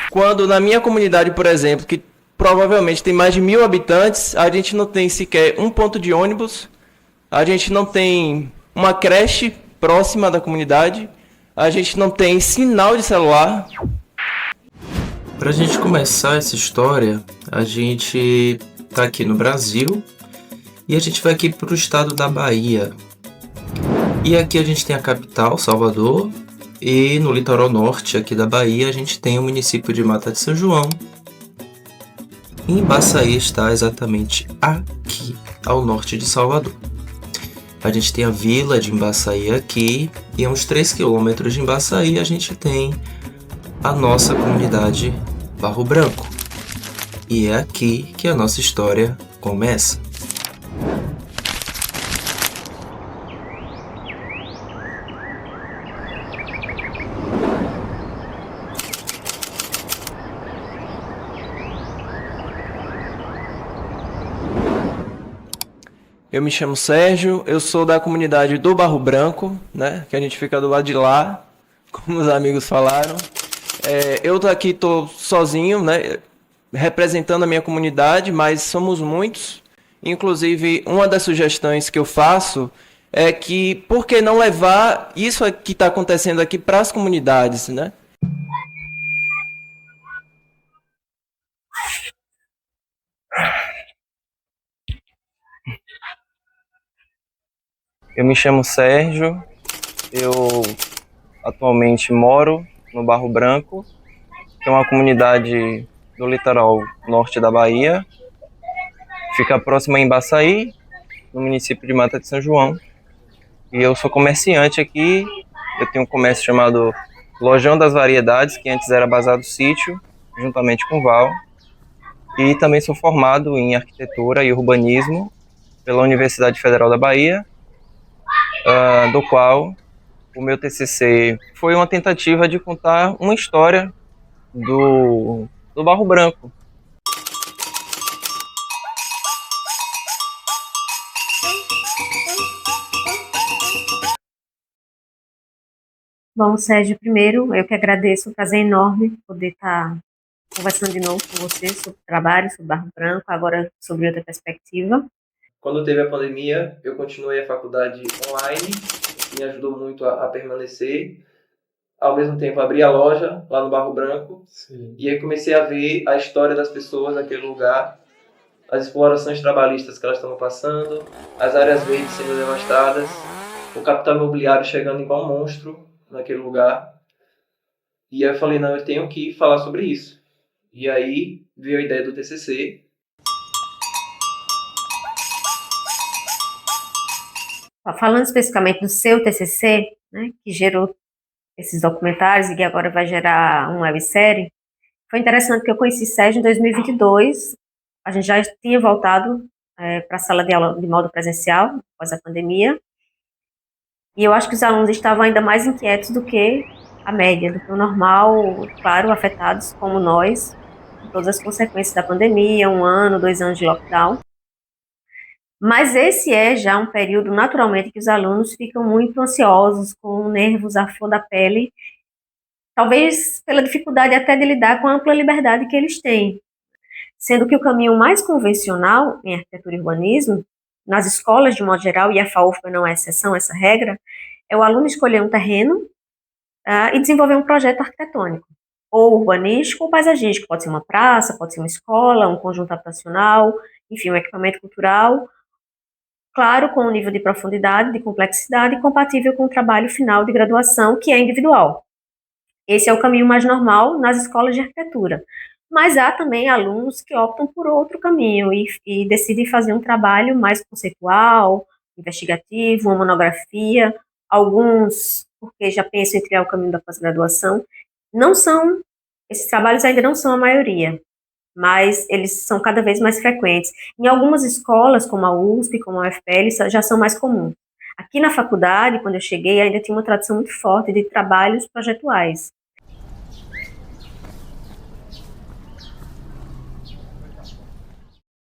Quando na minha comunidade, por exemplo, que provavelmente tem mais de 1.000 habitantes, a gente não tem sequer um ponto de ônibus, a gente não tem uma creche próxima da comunidade, a gente não tem sinal de celular. Para a gente começar essa história, a gente está aqui no Brasil e a gente vai aqui para o estado da Bahia. E aqui a gente tem a capital, Salvador, e no litoral norte aqui da Bahia a gente tem o município de Mata de São João. E Embaçaí está exatamente aqui, ao norte de Salvador. A gente tem a vila de Embaçaí aqui e a uns 3 quilômetros de Embaçaí a gente tem a nossa comunidade Barro Branco. E é aqui que a nossa história começa. Eu me chamo Sérgio, eu sou da comunidade do Barro Branco, né? Que a gente fica do lado de lá, como os amigos falaram. Eu aqui tô sozinho, né? Representando a minha comunidade, mas somos muitos. Inclusive, uma das sugestões que eu faço é que por que não levar isso que está acontecendo aqui para as comunidades, né? Eu me chamo Sérgio, eu atualmente moro no Barro Branco, que é uma comunidade do litoral norte da Bahia. Fica próxima a Embaçaí, no município de Mata de São João. E eu sou comerciante aqui, eu tenho um comércio chamado Lojão das Variedades, que antes era Bazar do Sítio, juntamente com o Val. E também sou formado em Arquitetura e Urbanismo pela Universidade Federal da Bahia, do qual o meu TCC foi uma tentativa de contar uma história do Barro Branco. Bom, Sérgio, primeiro eu que agradeço, um prazer enorme poder estar conversando de novo com você sobre trabalho, sobre Barro Branco, agora sobre outra perspectiva. Quando teve a pandemia, eu continuei a faculdade online, me ajudou muito a permanecer. Ao mesmo tempo, abri a loja lá no Barro Branco. Sim. E aí comecei a ver a história das pessoas naquele lugar, as explorações trabalhistas que elas estavam passando, as áreas verdes sendo devastadas, o capital imobiliário chegando igual um monstro naquele lugar. E aí eu falei, não, eu tenho que falar sobre isso. E aí veio a ideia do TCC. Falando especificamente do seu TCC, né, que gerou esses documentários e que agora vai gerar uma websérie, foi interessante que eu conheci Sérgio em 2022, a gente já tinha voltado para a sala de aula de modo presencial, após a pandemia, e eu acho que os alunos estavam ainda mais inquietos do que a média, do que o normal, claro, afetados como nós, com todas as consequências da pandemia, 1 ano, 2 anos de lockdown. Mas esse é já um período, naturalmente, que os alunos ficam muito ansiosos, com nervos à flor da pele, talvez pela dificuldade até de lidar com a ampla liberdade que eles têm. Sendo que o caminho mais convencional em arquitetura e urbanismo, nas escolas de modo geral, e a FAUFBA não é exceção, essa regra, é o aluno escolher um terreno e desenvolver um projeto arquitetônico, ou urbanístico ou paisagístico, pode ser uma praça, pode ser uma escola, um conjunto habitacional, enfim, um equipamento cultural, claro, com um nível de profundidade, de complexidade compatível com o trabalho final de graduação, que é individual. Esse é o caminho mais normal nas escolas de arquitetura. Mas há também alunos que optam por outro caminho e decidem fazer um trabalho mais conceitual, investigativo, uma monografia. Alguns, porque já pensam em criar o caminho da pós-graduação. Esses trabalhos ainda não são a maioria, mas eles são cada vez mais frequentes. Em algumas escolas, como a USP, como a UFPL, já são mais comuns. Aqui na faculdade, quando eu cheguei, ainda tinha uma tradição muito forte de trabalhos projetuais.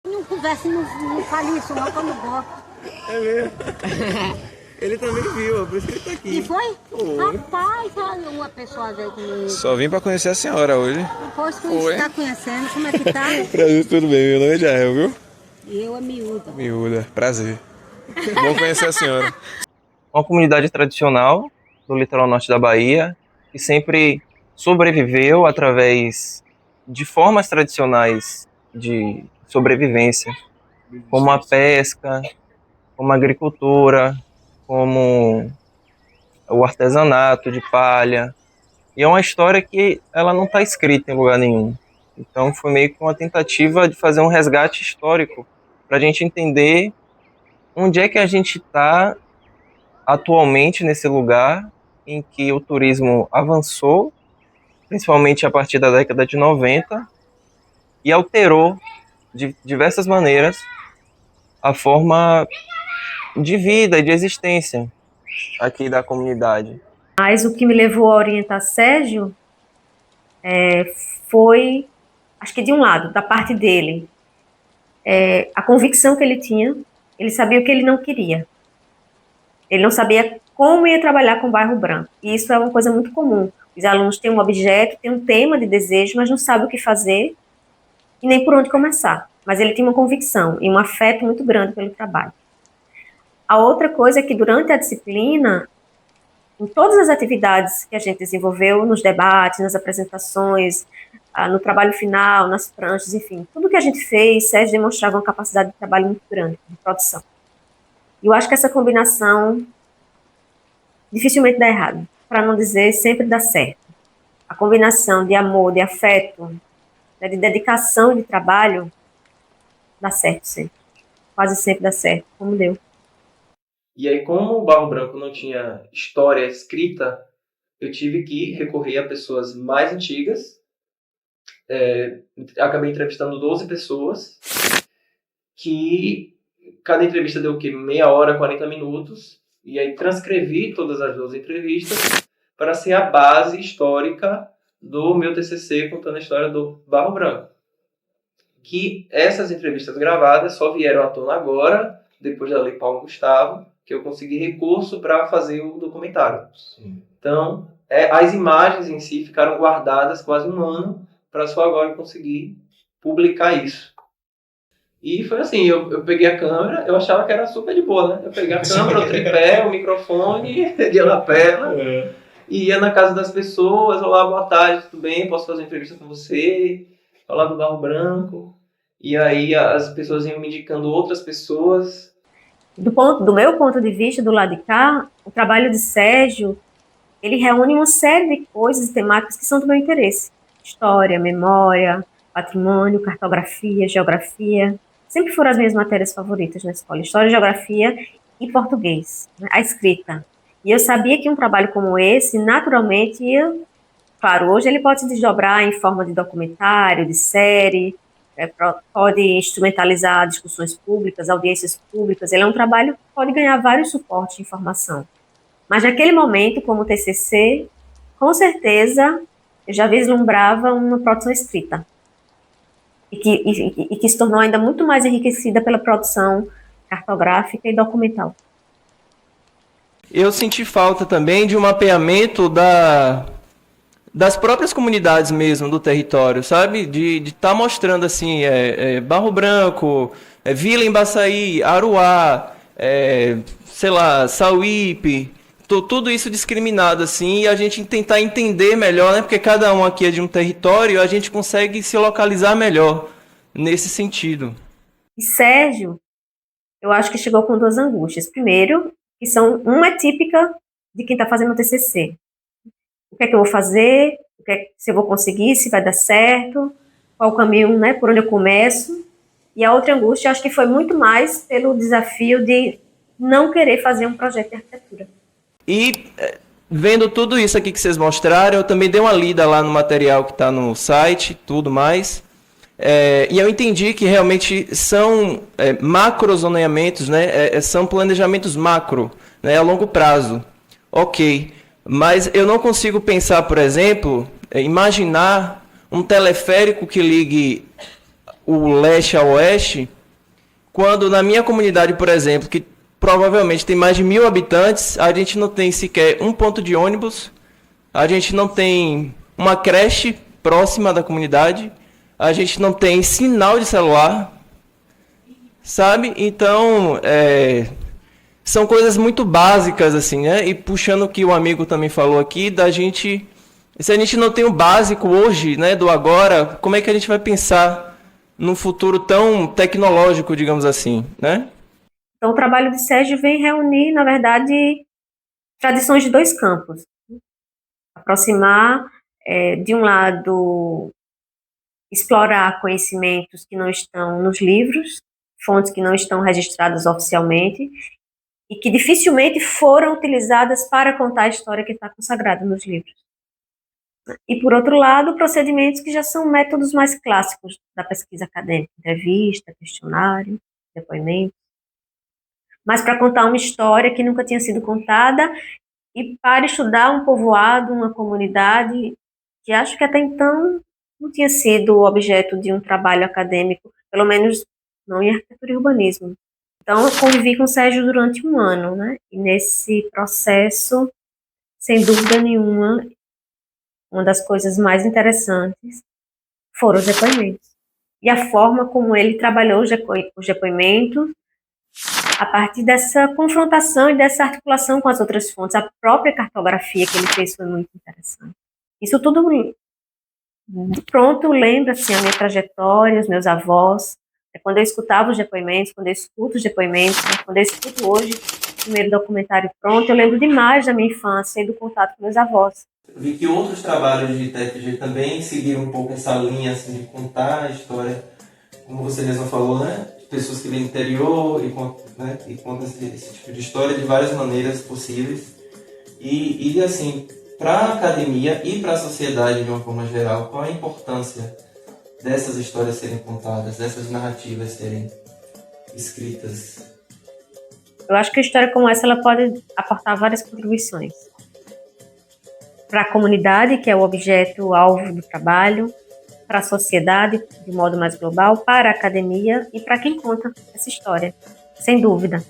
Não converse, não fale isso, não, que eu não gosto. É mesmo? Ele também viu, por isso que ele tá aqui. E foi? Foi. Rapaz, olha, uma pessoa veio comigo. Só vim pra conhecer a senhora hoje. Depois que a gente tá conhecendo, como é que tá? Prazer, tudo bem? Meu nome é Jael, viu? E eu é miúda. Miúda, prazer. Bom conhecer a senhora. Uma comunidade tradicional do litoral norte da Bahia, que sempre sobreviveu através de formas tradicionais de sobrevivência, como a pesca, como a agricultura, como o artesanato de palha. E é uma história que ela não está escrita em lugar nenhum. Então foi meio que uma tentativa de fazer um resgate histórico para a gente entender onde é que a gente está atualmente nesse lugar em que o turismo avançou, principalmente a partir da década de 90, e alterou de diversas maneiras a forma de vida e de existência aqui da comunidade. Mas o que me levou a orientar Sérgio foi, acho que de um lado, da parte dele, a convicção que ele tinha. Ele sabia o que ele não queria. Ele não sabia como ia trabalhar com o Bairro Branco. E isso é uma coisa muito comum. Os alunos têm um objeto, têm um tema de desejo, mas não sabem o que fazer e nem por onde começar. Mas ele tinha uma convicção e um afeto muito grande pelo trabalho. A outra coisa é que durante a disciplina, em todas as atividades que a gente desenvolveu, nos debates, nas apresentações, no trabalho final, nas pranchas, enfim, tudo que a gente fez, Sérgio demonstrava uma capacidade de trabalho muito grande, de produção. E eu acho que essa combinação dificilmente dá errado, para não dizer sempre dá certo. A combinação de amor, de afeto, de dedicação e de trabalho dá certo sempre. Quase sempre dá certo, como deu. E aí, como o Barro Branco não tinha história escrita, eu tive que recorrer a pessoas mais antigas. Acabei entrevistando 12 pessoas, que cada entrevista deu o quê? Meia hora, 40 minutos. E aí transcrevi todas as 12 entrevistas para ser a base histórica do meu TCC contando a história do Barro Branco. Que essas entrevistas gravadas só vieram à tona agora, depois da Lei Paulo Gustavo, que eu consegui recurso para fazer o documentário. Sim. Então, as imagens em si ficaram guardadas quase um ano para só agora conseguir publicar isso. E foi assim, eu peguei a câmera, eu achava que era super de boa, né? Eu peguei a câmera, o tripé, o microfone, de lapela, e ia na casa das pessoas, olá, boa tarde, tudo bem? Posso fazer uma entrevista com você? Falar do Barro Branco. E aí as pessoas iam me indicando outras pessoas. Do meu ponto de vista, do lado de cá, o trabalho de Sérgio, ele reúne uma série de coisas e temáticas que são do meu interesse. História, memória, patrimônio, cartografia, geografia. Sempre foram as minhas matérias favoritas na escola. História, geografia e português, né? A escrita. E eu sabia que um trabalho como esse, naturalmente, claro, hoje ele pode se desdobrar em forma de documentário, de série, pode instrumentalizar discussões públicas, audiências públicas. Ele é um trabalho que pode ganhar vários suportes de informação. Mas naquele momento, como TCC, com certeza, eu já vislumbrava uma produção escrita. E que se tornou ainda muito mais enriquecida pela produção cartográfica e documental. Eu senti falta também de um mapeamento das próprias comunidades mesmo do território, sabe? De estar mostrando assim, Barro Branco, Vila Embaçaí, Aruá, sei lá, Sauípe, tudo isso discriminado assim, e a gente tentar entender melhor, né? Porque cada um aqui é de um território, a gente consegue se localizar melhor nesse sentido. E Sérgio, eu acho que chegou com duas angústias. Primeiro, que uma é típica de quem está fazendo o TCC. O que é que eu vou fazer? Se eu vou conseguir? Se vai dar certo? Qual o caminho, né? Por onde eu começo? E a outra angústia, eu acho que foi muito mais pelo desafio de não querer fazer um projeto de arquitetura. E vendo tudo isso aqui que vocês mostraram, eu também dei uma lida lá no material que está no site, tudo mais. E eu entendi que realmente são macrozoneamentos, né? São planejamentos macro, né? A longo prazo. Ok. Mas eu não consigo pensar, por exemplo, imaginar um teleférico que ligue o leste ao oeste, quando na minha comunidade, por exemplo, que provavelmente tem mais de 1.000 habitantes, a gente não tem sequer um ponto de ônibus, a gente não tem uma creche próxima da comunidade, a gente não tem sinal de celular, sabe? Então, são coisas muito básicas, assim, né? E puxando o que o amigo também falou aqui, da gente... Se a gente não tem o básico hoje, né, do agora, como é que a gente vai pensar num futuro tão tecnológico, digamos assim, né? Então, o trabalho de Sérgio vem reunir, na verdade, tradições de dois campos. Aproximar, de um lado, explorar conhecimentos que não estão nos livros, fontes que não estão registradas oficialmente, e que dificilmente foram utilizadas para contar a história que está consagrada nos livros. E, por outro lado, procedimentos que já são métodos mais clássicos da pesquisa acadêmica, entrevista, questionário, depoimento, mas para contar uma história que nunca tinha sido contada e para estudar um povoado, uma comunidade que acho que até então não tinha sido objeto de um trabalho acadêmico, pelo menos não em arquitetura e urbanismo. Então, eu convivi com o Sérgio durante um ano, né? E nesse processo, sem dúvida nenhuma, uma das coisas mais interessantes foram os depoimentos. E a forma como ele trabalhou os depoimentos a partir dessa confrontação e dessa articulação com as outras fontes. A própria cartografia que ele fez foi muito interessante. Isso tudo, pronto, lembra assim, a minha trajetória, os meus avós. Quando eu escutava os depoimentos, quando eu escuto os depoimentos, quando eu escuto hoje o primeiro documentário pronto, eu lembro demais da minha infância e do contato com meus avós. Eu vi que outros trabalhos de TFG também seguiram um pouco essa linha assim, de contar a história, como você mesmo falou, né? De pessoas que vêm do interior e contam esse tipo de história de várias maneiras possíveis. E assim, para a academia e para a sociedade de uma forma geral, qual a importância dessas histórias serem contadas, dessas narrativas serem escritas? Eu acho que a história como essa ela pode aportar várias contribuições. Para a comunidade, que é o objeto-alvo do trabalho, para a sociedade, de modo mais global, para a academia e para quem conta essa história. Sem dúvida.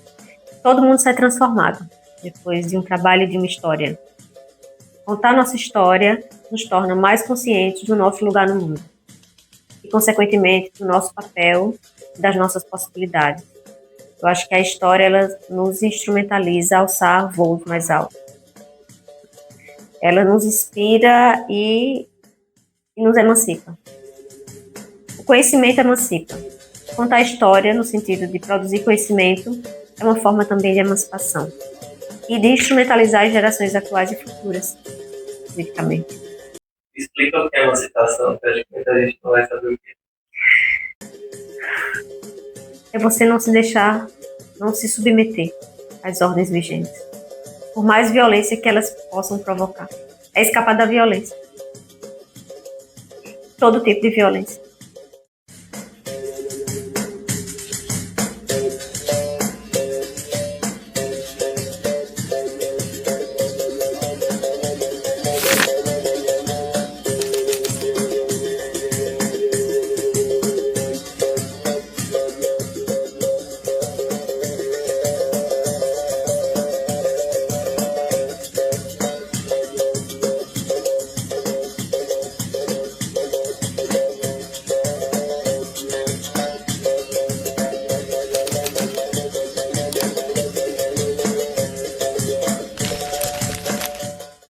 Todo mundo sai transformado depois de um trabalho de uma história. Contar nossa história nos torna mais conscientes do nosso lugar no mundo e, consequentemente, do nosso papel e das nossas possibilidades. Eu acho que a história ela nos instrumentaliza a alçar voos mais altos. Ela nos inspira e nos emancipa. O conhecimento emancipa. Contar a história, no sentido de produzir conhecimento, é uma forma também de emancipação e de instrumentalizar as gerações atuais e futuras, especificamente. Explica o que é emancipação, que acho que muita gente não vai saber o que É você não se deixar, não se submeter às ordens vigentes, por mais violência que elas possam provocar. É escapar da violência. Todo tipo de violência.